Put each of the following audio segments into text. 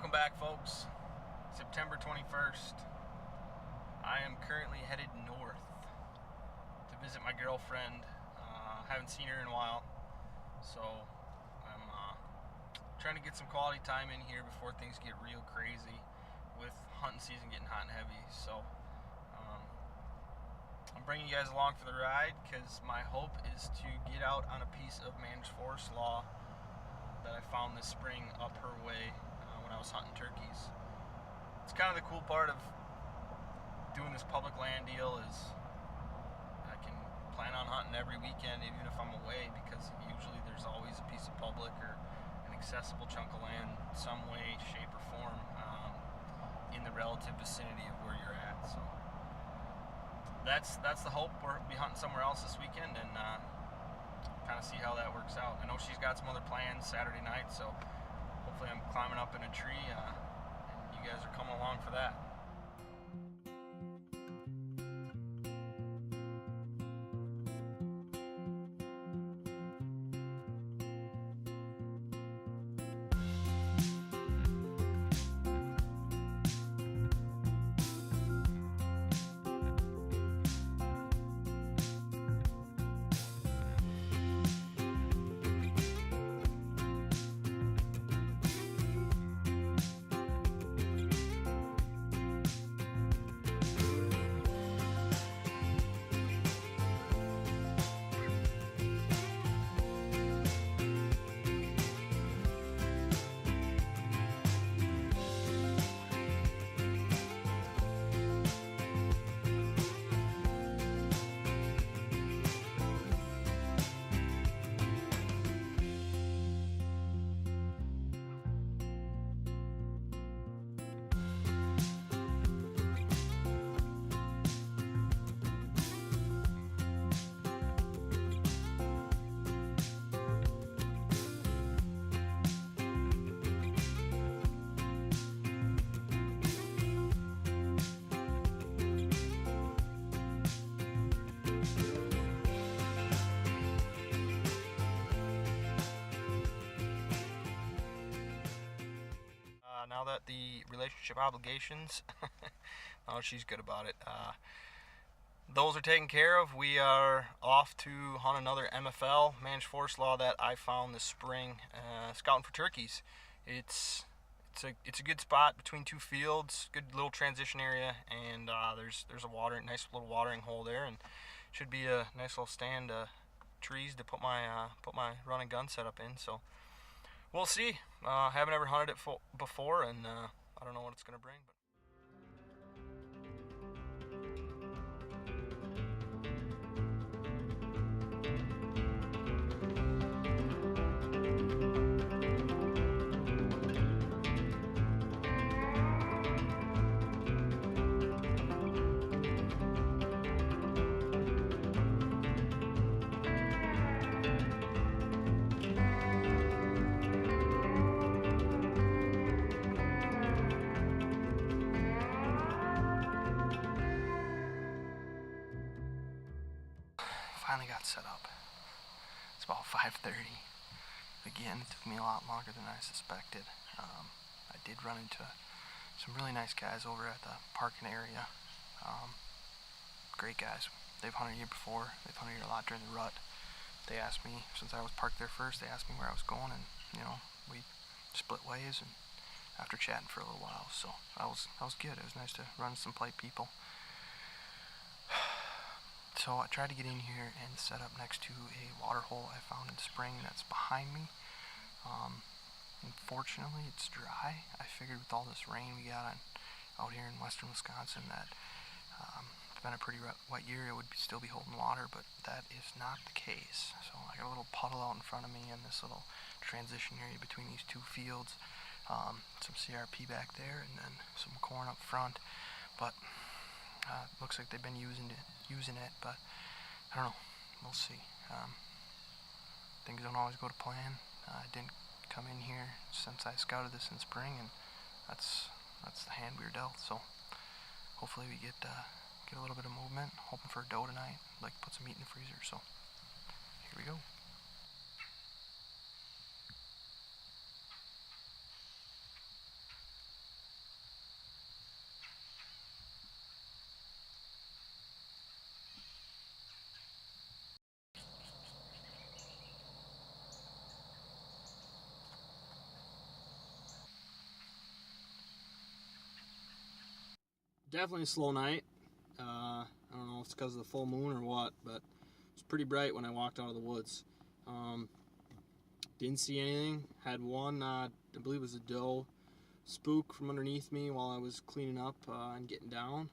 Welcome back, folks. September 21st. I am currently headed north to visit my girlfriend. Haven't seen her in a while, so I'm trying to get some quality time in here before things get real crazy with hunting season getting hot and heavy. So I'm bringing you guys along for the ride because my hope is to get out on a piece of managed forest law that I found this spring up her way when I was hunting turkeys. It's kind of the cool part of doing this public land deal is I can plan on hunting every weekend even if I'm away, because usually there's always a piece of public or an accessible chunk of land some way, shape, or form in the relative vicinity of where you're at. So that's the hope. We'll be hunting somewhere else this weekend and kind of see how that works out. I know she's got some other plans Saturday night, so hopefully I'm climbing up in a tree and you guys are coming along for that. Now that the relationship obligations, oh, she's good about it, those are taken care of, we are off to hunt another MFL, managed forest law, that I found this spring, scouting for turkeys. It's a good spot between two fields, good little transition area, and there's a nice little watering hole there, and should be a nice little stand trees to put my run and gun setup in. So we'll see. Haven't ever hunted it before, and I don't know what it's going to bring. But finally got set up. It's about 5:30. Again, it took me a lot longer than I suspected. I did run into some really nice guys over at the parking area. Great guys. They've hunted here before. They've hunted here a lot during the rut. They asked me, since I was parked there first, they asked me where I was going, and we split ways and after chatting for a little while. So that was good. It was nice to run some polite people. So I tried to get in here and set up next to a water hole I found in the spring that's behind me. Unfortunately, it's dry. I figured with all this rain we got out here in western Wisconsin that it's been a pretty wet year, it would still be holding water, but that is not the case. So I got a little puddle out in front of me in this little transition area between these two fields. Some CRP back there and then some corn up front. But looks like they've been using it, but I don't know. We'll see. Things don't always go to plan. I didn't come in here since I scouted this in spring, and that's the hand we were dealt. So hopefully we get a little bit of movement. Hoping for a doe tonight. I'd like to put some meat in the freezer. So here we go. Definitely a slow night. I don't know if it's because of the full moon or what, but it was pretty bright when I walked out of the woods. Didn't see anything. Had one, I believe it was a doe, spook from underneath me while I was cleaning up and getting down.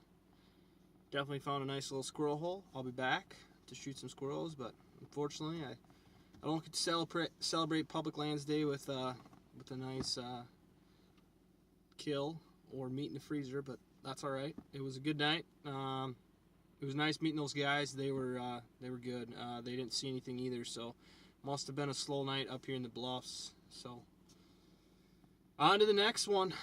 Definitely found a nice little squirrel hole. I'll be back to shoot some squirrels, but unfortunately I don't get to celebrate Public Lands Day with a nice kill or meat in the freezer, but that's all right. It was a good night. It was nice meeting those guys. They were good. They didn't see anything either, so must have been a slow night up here in the bluffs. So on to the next one.